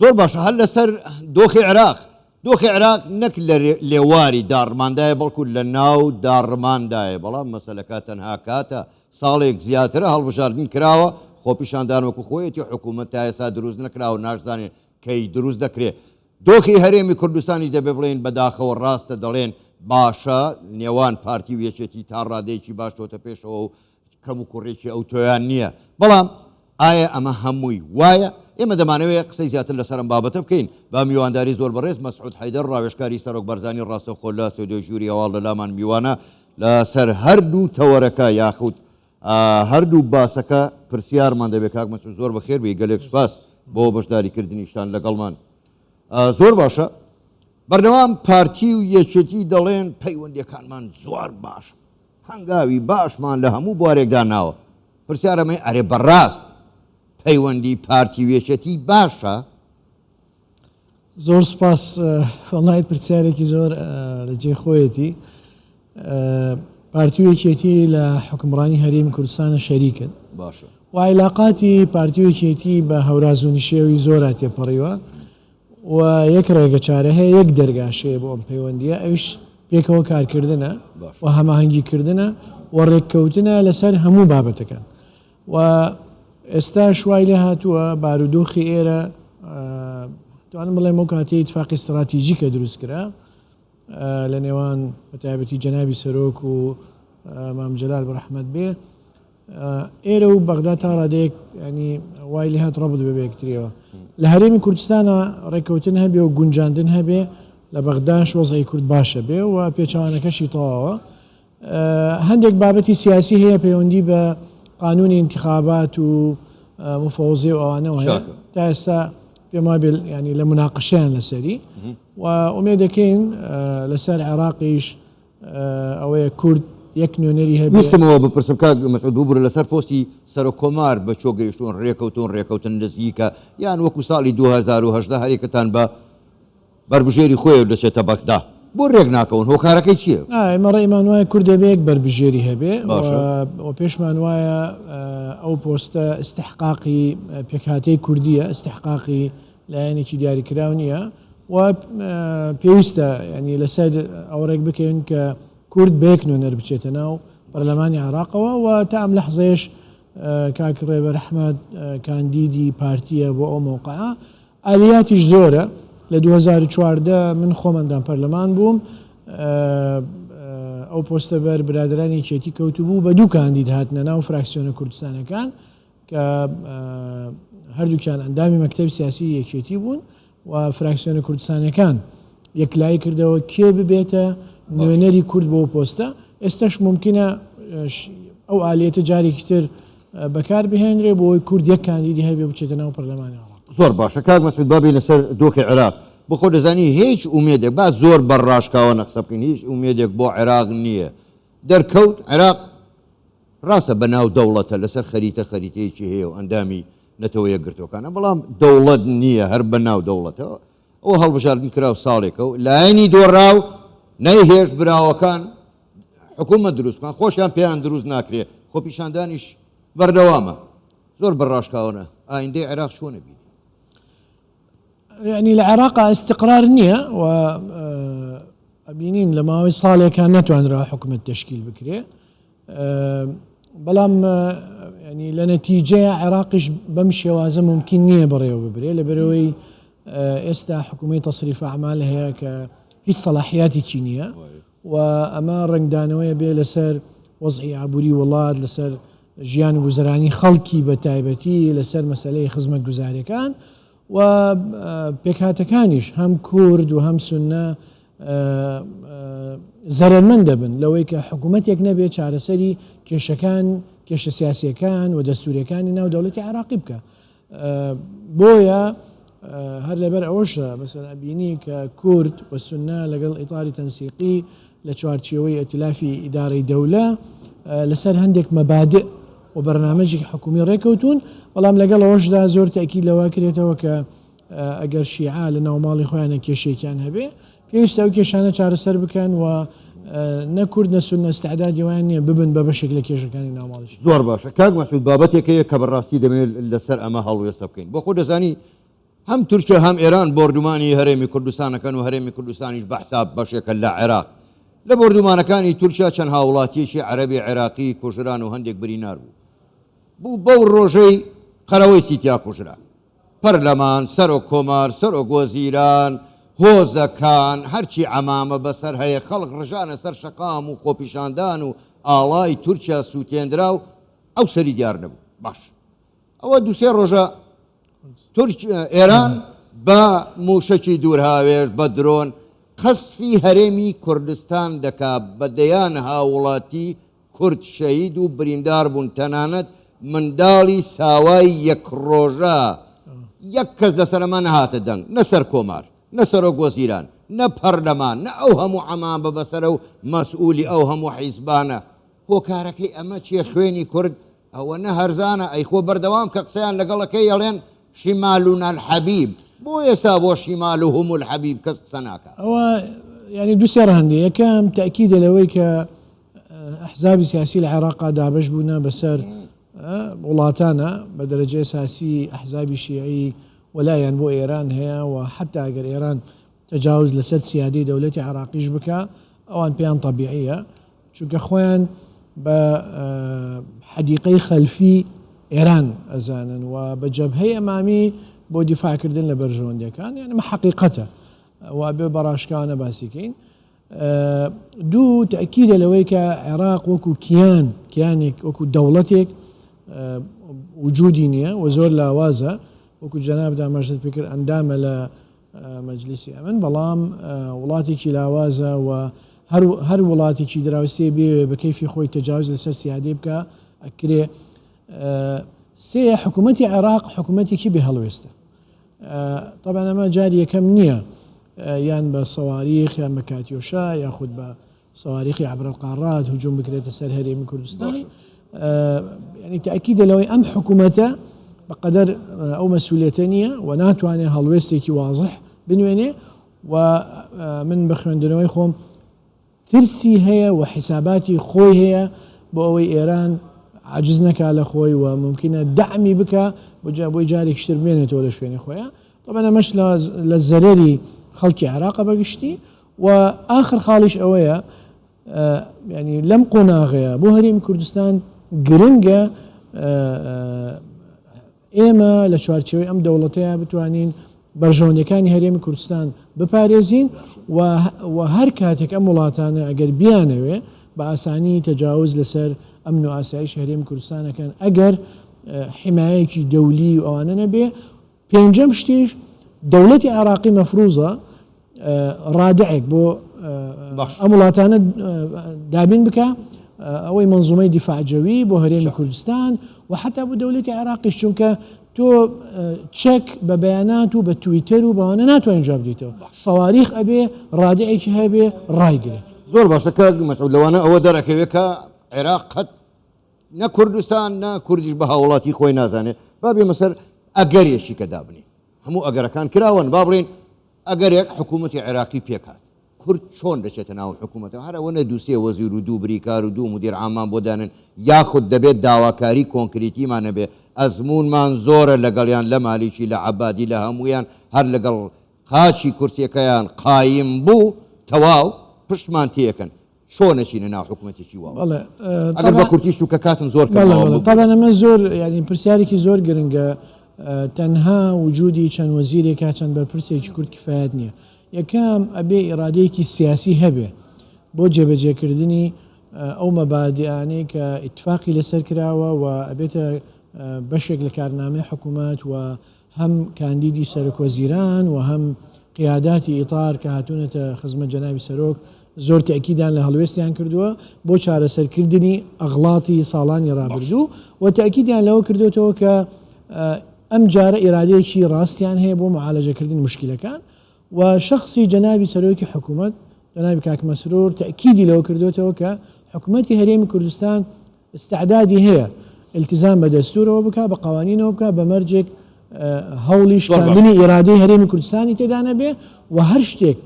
زۆر باشە هەر لەسەر دۆخی عێراق نەک لە لێواری داڕماندایە بەڵکو لە ناو داڕماندایە بەڵام مەسەلەکە تەنها کاتە ساڵێک زیاترە هەڵبژاردن کراوە خۆپیشاندانوەکو خۆیەتی حکوومەت تا ئێستا دروست نەکراوە ناشزانێت کەی دروست دەکرێت دۆخی هەرێمی کوردستانی دەبێ بڵێن بەداخەوە ڕاستە دەڵێن باشە نێوان پارتی و یەکێتی تا ڕادەیەکی باش تۆتە پێشەوە و کەم و کوڕێکی ئەو تۆیان نییە بەڵام ئایا ئەمە هەمووی وایە ئێمە دەمانەوەیە قسەی زیاتر لەسەرم بابەتە بکەین با میوانداری زۆر بەڕێز مەسعود حەیدەر ڕاوێژکاری سەرۆک بەرزانی ڕاستەوخۆ لە سەودۆی ژووری هەواڵ لە لامان میوانە لەسەر هەردوو تەوەرەکە یاخود هەردوو باسەکە پرسیارمان دەبێت کاک مەسعود زۆر بەخێر بێ گەلێک سوپاس بۆ بەشداریکردنیشتان لەگەڵمان زۆر باشە بەردەوام پارتی و یەکێتی دەڵێن پەیوەندیەکانمان زۆر باش هەنگاوی باشمان لە هەموو بوارێکدا ناوە پرسیارەمە ئەرێ بەڕاست پەیوەندی پارتی و یەکێتی باشە زۆر سپاس وەڵای پرسیارێکی زۆر لەجێ خۆیەتی پارتی و یەکێتی لە حکمڕانی هەرێمی کوردستانە شەریکن باشە و عیلاقاتی پارتی و یەکێتی بە هەورازوونی شێوی زۆرا تێپەڕیوە و یەک ڕێگە چارە هەیە یەک دەرگاشەیە بۆ ئەم پەیوەندیە ئەوش پێکەوە کارکردنە و هەماهەنگیکردنە و ڕێککەوتنە لەسەر هەموو بابەتەکان و ئێستا شوای لێ هاتووە بارودۆخی ئێرە توانم بڵێم ئەو کاتی ئیتفاقی استراتیژیکە دروست کرا لە نێوان بەتایبەتی جەنابی سەرۆک و مام جەلال بەڕەحمەت بێ ئێرە و بەغدا تا ڕادەیەک ینی وای لێ هات ڕەبوو بێ یەکتریەوە لە هەرێمی کوردستانە ڕێککەوتن هەبێ و گونجاندن هەبێ لە بەغداش وەزعی کورد باشە بێ و پێچەوانەکەشی تەواوە هەندێک بابەتی سیاسی هەیە پەیوەندی بە قانونی انتخابات و مفەوزێ و ئەوانەوە هەیە تا ئێستا پێم وابێ ینی لە مناقشەیان لەسەری و ئومێد دەکەین لەسەر عێراقیش ئەوەیە کورد یەک نوێنەری هەبێ ویستمەوە بپرسم کاک مەسعود بووبرە لەسەر پۆستی سەرۆکۆمار بە چۆ گەیشتون ڕێکەوتن نزیکە یان وەکو ساڵی 2010 هەرێکتان بە بربژێری خۆی دەچێتە بەغدا بۆ ڕێک ناکەون هۆکارەکەی چییە؟ ئێمە ڕێمان وایە کورد دەبێت بربژێری هەبێ و پێشمان وایە ئەو پۆستە استحقاقی پێکهاتەی کوردیە استحقاقی لایەنێکی دیاریکراو نییە و پێویستە ینی لەسەر ئەوڕێک بکەین کە کورد بەیەک نوێنەر بچێتە ناو پەرلەمانی عێراقەوە و تا ئەم لەحزەیەش کاک ڕێبەر ئەحمەد کاندیدی پارتیە بۆ ئەو موقعە ئالیاتیش زۆرە لە 2014 من خۆمەندان پەرلەمان بووم ئەو پۆستە بەر برادرانی یەکێتی کەوتبوو بە دوو کاندید هاتنە ناو فراکسیۆنە کوردستانەکان کە هەردووکیان ئەندامی مەکتەبی سیاسی یەکێتی بوون و فراکسیۆنە کوردستانەکان یەکلایی کردەوە کێ ببێتە نوێنەری کورد بۆ پۆستە ئێستاش ممکنە ئەو ئالێتە جارێکی تر بەکار بهێنرێ بۆی کورد یەک کاندیدی هەبێ بچێتە ناو پەرلەمانی عێراق زۆر باشە کاک مەسعود بابی لەسەر دۆخی عێراق بۆ خۆ دەزانی هیچ ئومێدێک با زۆر بەڕاشکاوە نەقسە بکەین هیچ ئومێدێک بۆ عێراق نییە دەرکەوت عێراق ڕاستە بەناو دەوڵەتە لەسەر خەریتەیەکی هەیە و ئەندامی نەتەوە یەکگرتوەکانە بەڵام دەوڵەت نییە هەر بەناو دەوڵەتەوە ئەو هەڵبژاردن کراو ساڵێکە و لایەنی دۆڕاو نەیهێش براوەکان حکوومەت دروستمان خۆشیان پێیان دروست ناکرێت خۆپیشاندانیش بەردەوامە زۆر بەڕاشکاوەنە ئایندەی عێراق چۆنە بینی ینی لە عێراق استقرار نییە و ئەبینین لە ماوەی ساڵێکان نەتوانرا حکوومەت تشکیل بکرێ بەڵام ینی لە نەتیجەیە عێراقیش بەم شێوازە ممکن نییە بەڕێوە ببرێ لە بەرەوەی ئێستا حکوومەتی تەصریف ئەعمال هەیە کە هیچ سەلاحیاتێکی نییە و ئەمە ڕنگدانەوەیە بێ لەسەر وەزعی ئابووری وڵات لەسەر ژیان و گوزەرانی خەڵکی بە تایبەتی لەسەر مەسەلەی خزمەت گوزاریەکان و پێکهاتەکانیش هەم کورد و هەم سونە زەرمەند دەبن لەوەی کە حکوومەتێک نەبێت چارەسەری کێشە سیاسیەکان و دەستوریەکانی ناو دەوڵەتی عێراقی بکە بۆیە هەر لەبەر ئەوەشە مەسەلا بینی کە کورد و سونە لەگەڵ ئیطاری تەنسیقی لە چوارچێوەی ئەتلافی ئیدارەی دەولە لەسەر هەندێک مەبادئ و بەرنامەجێکی حکومی ڕێکەوتون بەڵام لەگەڵ ئەوەشدا زۆر تاکید لەوە کرێتەوە کە ئەگەر شیعە لە ناوماڵی خۆیانە کێشێکیان هەبێ پێویستە ئەو کێشانە چارەسەر بکەن و نەکورد نەسون ئەستعدادی وایان نییە ببن بە بەشێک لە کێشەکانی ناوماڵیش زۆر باشە کاک مەسعود بابەتێکەیە کە بەڕاستی دەمێت لەسەر ئەمە هەڵوێسە بکەین بۆ خۆ دەزانی هەم تورکیا هەم ئێران بۆردومانی هەرێمی کوردستانەکەن و هەرێمی کوردستانیش بە حساب بەشێکە لە عێراق لە بۆردومانەکانی تورکیا چەند هاوڵاتیەکی عەرەبی عێراقی کوژران و هەندێک برینار بوو بەو ڕۆژەی قەرەوەی سیتیا کوژرا پەرلەمان سەرۆک کۆمار سەرۆک وەزیران هۆزەکان هەرچی عەمامە بەسەر هەیە خەڵک ڕژانە سەر شەقام و خۆپیشاندان و ئاڵای تورکیا سووتێنرا و ئەو سەری دیار نەبوو باش ئەوە دووسێ ڕۆژە ئێران بە موشەکی دوورهاوێش بە درۆن قەسفی هەرێمی کوردستان دەکات بە دەیان هاوڵاتی کورد شەهید و بریندار بوون تەنانەت منداڵی ساوای یەک ڕۆژە یەک کەس لەسەرەمە نەهاتە دەنگ نەسەر کۆمار نەسەرۆک وەزیران نە پەرلەمان نە ئەو هەموو عەمان بە بەسەرە و مەسئولی ئەو هەموو حیزبانە هۆکارەکەی ئەمە چیە خوێنی کورد ئەوە نە هەرزانە ئەیخۆ بەردەوام کە قسەیان لەگەڵەکەی ئەڵێن شیمالون الحەبیب بۆ ئێستا بۆ شیمال و هەموو الحەبیب کەس قسە ناکات ئەوە ینی دووسێ هەندێک یەکەم تاکیدە لەوەی کە ئەحزابی سیاسی لە عێراقا دابش بوونە بەسەر وڵاتانە بە دەرەجەی ساسی ئەحزابی شیعی وەلایەن بۆ ئێران هەیە و حتا ئەگەر ئێران تەجاوز لەسەر سیادی دەوڵەتی عێراقیش بکە ئەوان پێیان طەبیعیە چونکە خۆیان بە حەدیقەی خەلفی ئێران ئەزانن و بە جەبهەی ئەمامی بۆ دیفاعکردن لە بەرژەوەندەکان یعنی مە حەقیقەتە و بێ بەڕاشکانە باسیکەین دوو تەکیدە لەوەی کە عێراق وەکو کیانێک وەکو دەوڵەتێک وجودی نییە و زۆر لاوازە وەکو جەنابدا مەژدت پێکرد ئەندامە لە مەجلیسی ئەمن بەڵام وڵاتێکی لاوازە و هەر وڵاتێکی دراوسێ بێ بە کەیفی خۆی تەجاوز لەسەر سیادی بکە ئەکرێ سێ حکوومەتی عێراق حکوومەتێکی بێ هەڵوێستە طبعا ئەمە جاری یەکەم نییە یان بە سەواریخ یان بە کاتیۆشا یاخود بە سەواریخی عەبرەلقارات هجووم بکرێتە سەر هەرێمی کوردستان ینی تاکیدە لەوەی ئەم حکوومەتە بەقەدەر ئەو مەسئولیەتە نییە و ناتوانێت هەڵوێستێکی وازح بنوێنێ و من بە خوێندنەوەی خۆم ترسی هەیە و حیساباتی خۆی هەیە بۆ ئەوەی ئێران عاجز نەکا لە خۆی و ممکنە دعمی بکە بۆی جارێک شتر بێنێتەوە لە شوێنی خۆیان طبعا ئەمەش لە زەرەری خەڵکی عێراقە بەگشتی و ئاخر خاڵیش ئەوەیە ینی لەم قۆناغەیە بۆ هەرێمی کوردستان گرنگە ئێمە لە چوارچێوەی ئەم دەوڵەتەیە بتوانین بەرژەوەندەکانی هەرێمی کوردستان بپارێزین و هەر کاتێک ئەم وڵاتانە ئەگەر بیانەوێ بە ئاسانی تەجاوز لەسەر ئەمن و ئاسایش هەرێمی کوردستانەکەن ئەگەر حمایەکی دەولی و ئەوانە نەبێ پێنجەم شتیش دەوڵەتی عێراقی مەفروزە ڕادعێک بۆ ئەم وڵاتانە دابین بکە ئەوەی منزومەی دیفاعجەوی بۆ هەرێمی کوردستان و حتا بۆ دەوڵەتی عێراقیش چونکە تۆ چەک بە بەیانات و بە تویتەر و بەوانە ناتوانین جواب دیتەوە سەواریخ ئەبێ ڕادعێکی هەبێ ڕایگرێت زۆر باشە کە مەسعود لەوانە ئەوە دەرەکەوێت کە عێراق قەت نە کوردستان نە کوردیش بە هاوڵاتی خۆی نازانێت با بێ مەسەر ئەگەرێکی کە دابنی هەموو ئەگەرەکان کراون با بڵێن ئەگەرێک حکوومەتی عێراقی پێکات کورد چۆن دەچێتە ناو حکوومەتەوە هەرەوە نە دووسێ وەزیر و دوو بریکار و دوو مدیر عامان بۆ دانن یاخود دەبێت داواکاری کۆنکریتیمانە بێ ئەزمونمان زۆرە لەگەڵیان لە مالیکی لە عەبادی لە هەمویان هەر لەگەڵ قاچی کورسیەکەیان قایم بوو تەواو پشتمان تێکەن چۆنەچینە ناو حکوومەتێکی وا ئەگەر بە کورتیش و کە کاتم زۆر طبعا ئەمە زۆر ینی پرسیارێکی زۆر گرنگە تەنها وجودی چەند وەزیرێکا چەند بەرپرسێکی کورد کفایەت نییە یەکەم ئەبێ ئیرادەیەکی سیاسی هەبێ بۆ جێبەجێکردنی ئەو مەبادیانەی کە ئیتفاقی لەسەر کراوە و ئەبێتە بەشێک لە کارنامەی حکوومەت و هەم کاندیدی سەرۆکوەزیران و هەم قیاداتی ئیطار کە هاتوونەتە خزمەت جەنابی سەرۆک زۆر تاکیدان لە هەڵوێستیان کردووە بۆ چارەسەرکردنی ئەغڵاتی ساڵانی ڕابردوو و تاکیدیان لەوە کردوێتەوە کە ئەم جارە ئیرادەیەکی ڕاستیان هەیە بۆ معالەجەکردنی مشکلەکان و شخصی جەنابی سەرۆکی حکوومەت جەنابی کاک مەسرور تاکیدی لەوە کردوێتەوە کە حکوومەتی هەرێمی کوردستان استعدادی هەیە التزام بە دەستورەوە بکە بە قوانینەوە بکە بە مەرجێک هەوڵی شتاندنی ئێرادەی هەرێمی کوردستانی تێدا نەبێ و هەر شتێک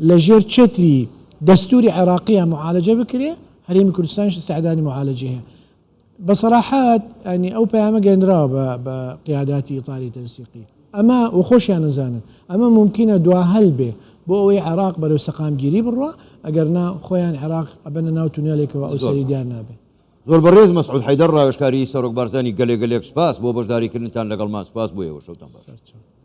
لە ژێر چەتری دەستوری عێراقیە معالەجە بکرێ هەرێمی کوردستانش استعدادی معالەجە هەیە بەسەراحەت ئەنی ئەو پەیامە گەێنراوە بە قیاداتی ئیطاری تەنسیقی ئەمە و خۆشیان نزانن ئەمە ممکنە دوا هەل بێ بۆ ئەوەی عراق بەرەو سەقامگیری بڕوە ئەگەر خۆیان عراق ئەبەنە ناو تونێلێکەوە ئەو سەریدار نابێ زۆر بەڕێز مەسعود حەیدەر ڕاوێژکاری سەرۆک بارزانی گەلێک سپاس بۆ بەشداریکردنتان لەگەڵمان سپاس بۆ ئێوە شەوتان باش.